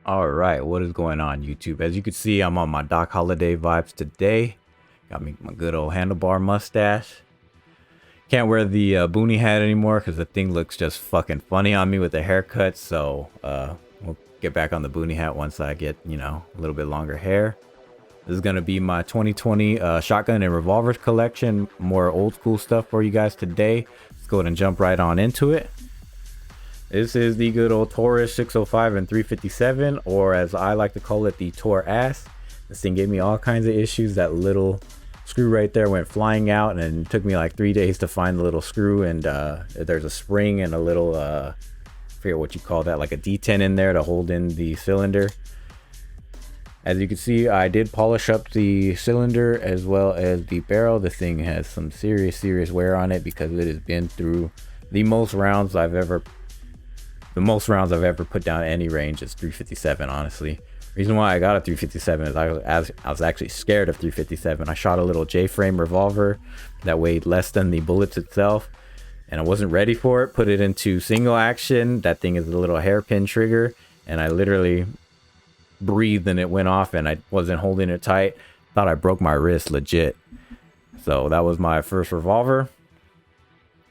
All right, what is going on, YouTube? As you can see, I'm on my Doc Holiday vibes today. Got me my good old handlebar mustache. Can't wear the boonie hat anymore because the thing looks just fucking funny on me with the haircut. So we'll get back on the boonie hat once I get, a little bit longer hair. This is gonna be my 2020 shotgun and revolvers collection. More old school stuff for you guys today. Let's go ahead and jump right on into it. This is the good old Taurus 605 and 357, or as I like to call it, the Tor ass. This thing gave me all kinds of issues. That little screw right there went flying out, and it took me like 3 days to find the little screw. And there's a spring and a little, I forget what you call that, like a D10 in there to hold in the cylinder. As you can see, I did polish up the cylinder as well as the barrel. The thing has some serious wear on it because it has been through the most rounds I've ever put down at any range is 357, honestly. Reason why I got a 357 is I was actually scared of 357. I shot a little J-frame revolver that weighed less than the bullets itself, and I wasn't ready for it. Put it into single action. That thing is a little hairpin trigger, and I literally breathed and it went off, and I wasn't holding it tight. Thought I broke my wrist legit. So that was my first revolver.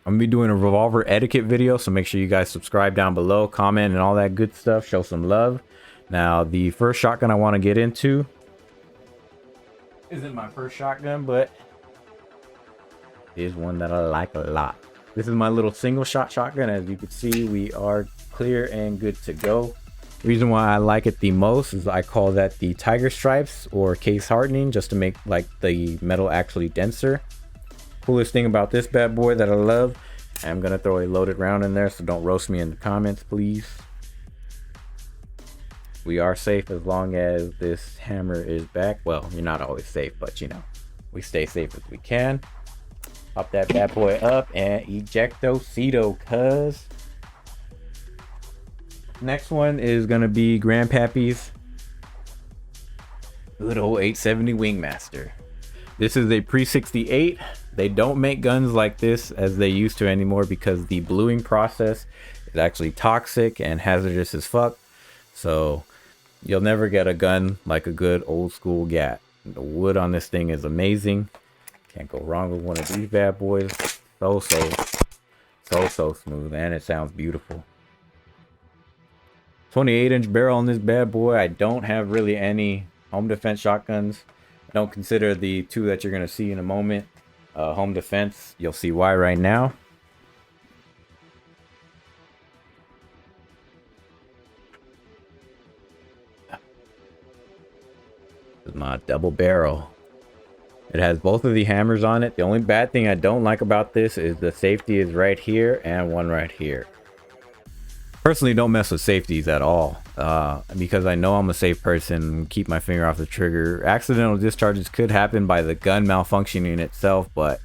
I'm gonna be doing a revolver etiquette video, so make sure you guys subscribe down below, comment, and all that good stuff. Show some love. Now, the first shotgun I want to get into isn't my first shotgun, but is one that I like a lot. This is my little single shot shotgun. As you can see, we are clear and good to go. Reason why I like it the most is I call that the tiger stripes or case hardening, just to make like the metal actually denser. Coolest thing about this bad boy that I love, I'm gonna throw a loaded round in there, so don't roast me in the comments, please. We are safe as long as this hammer is back. Well, you're not always safe, but we stay safe as we can. Pop that bad boy up and ejecto-cedo, cuz. Next one is gonna be Grandpappy's good old 870 Wingmaster. This is a pre-68. They don't make guns like this as they used to anymore because the bluing process is actually toxic and hazardous as fuck. So you'll never get a gun like a good old school gat. The wood on this thing is amazing. Can't go wrong with one of these bad boys. So smooth, and it sounds beautiful. 28-inch barrel on this bad boy. I don't have really any home defense shotguns. I don't consider the two that you're gonna see in a moment home defense. You'll see why right now. This is my double barrel. It has both of the hammers on it. The only bad thing I don't like about this is the safety is right here and one right here. Personally, don't mess with safeties at all because I know I'm a safe person. Keep my finger off the trigger. Accidental discharges could happen by the gun malfunctioning itself, but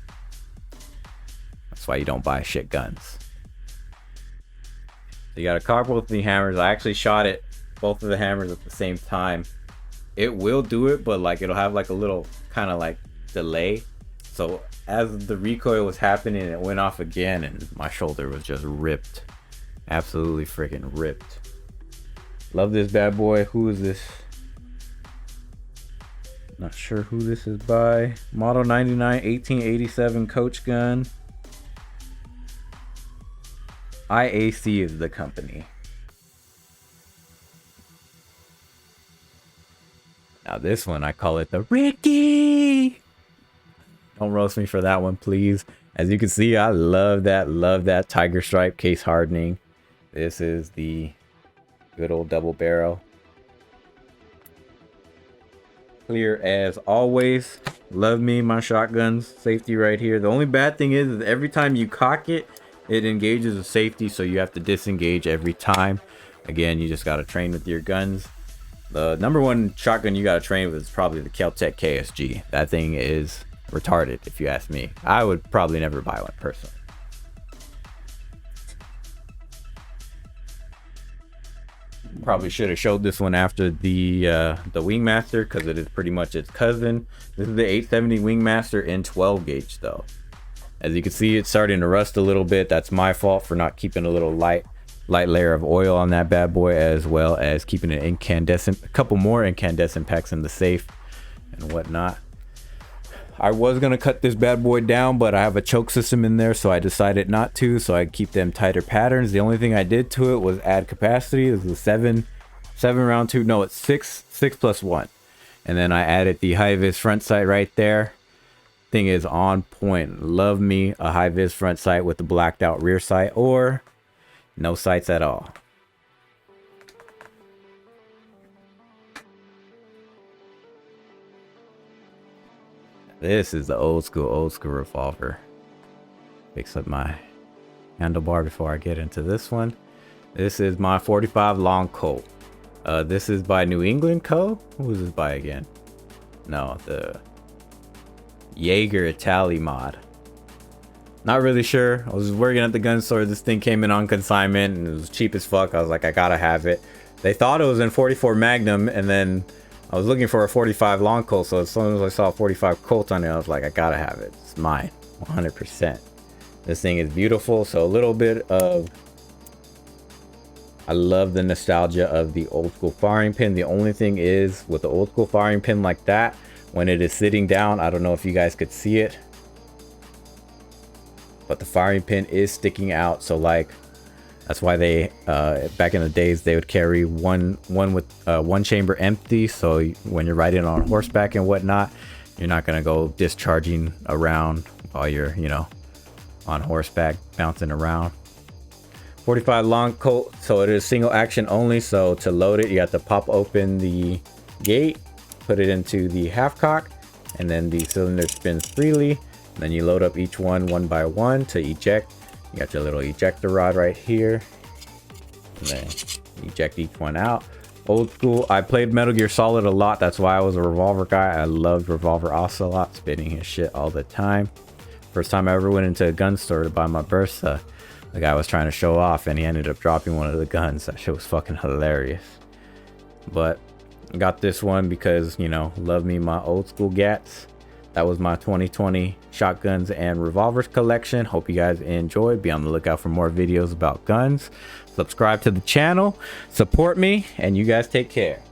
that's why you don't buy shit guns. So you got to cock both of the hammers. I actually shot it, both of the hammers at the same time. It will do it, but like it'll have like a little kind of like delay. So as the recoil was happening, it went off again, and my shoulder was just ripped. Absolutely freaking ripped. Love this bad boy. Who is this? Not sure who this is by. Model 99 1887 coach gun. IAC is the company. Now this one, I call it the Ricky. Don't roast me for that one, please. As you can see, I love that tiger stripe case hardening. This is the good old double barrel. Clear as always. Love me my shotguns. Safety right here. The only bad thing is every time you cock it, it engages the safety, so you have to disengage every time. Again, you just got to train with your guns. The number one shotgun you got to train with is probably the Kel-Tec KSG. That thing is retarded, if you ask me. I would probably never buy one personally. Probably should have showed this one after the Wingmaster because it is pretty much its cousin. This is the 870 Wingmaster in 12 gauge though. As you can see, it's starting to rust a little bit. That's my fault for not keeping a little light layer of oil on that bad boy, as well as keeping it incandescent, a couple more incandescent packs in the safe and whatnot. I was gonna cut this bad boy down, but I have a choke system in there, so I decided not to, so I keep them tighter patterns. The only thing I did to it was add capacity. This is a seven round tube. No, it's six plus one. And then I added the high vis front sight right there. Thing is on point. Love me a high vis front sight with the blacked out rear sight, or no sights at all. This is the old school revolver. Fix up my handlebar before I get into this one. This is my 45 long Colt. This is by New England Co. Who is this by again? No, the Jaeger Itali mod. Not really sure. I was working at the gun store. This thing came in on consignment and it was cheap as fuck. I was like, I gotta have it. They thought it was in 44 Magnum, and then I was looking for a 45 long Colt, so as soon as I saw a 45 Colt on it, I was like, I gotta have it. It's mine, 100%. This thing is beautiful. So a little bit of, I love the nostalgia of the old school firing pin. The only thing is, with the old school firing pin like that, when it is sitting down, I don't know if you guys could see it, but the firing pin is sticking out. So like, that's why they back in the days they would carry one with one chamber empty, so when you're riding on horseback and whatnot, you're not gonna go discharging around while you're, you know, on horseback bouncing around. 45 long Colt, so it is single action only. So to load it, you have to pop open the gate, put it into the half cock, and then the cylinder spins freely. Then you load up each one by one to eject. You got your little ejector rod right here, and then eject each one out. Old school. I played Metal Gear Solid a lot. That's why I was a revolver guy. I loved Revolver Ocelot, spinning his shit all the time. First time I ever went into a gun store to buy my Bertha, the guy was trying to show off and he ended up dropping one of the guns. That shit was fucking hilarious. But I got this one because, you know, love me my old school gats. That was my 2020 shotguns and revolvers collection. Hope you guys enjoyed. Be on the lookout for more videos about guns. Subscribe to the channel, support me, and you guys take care.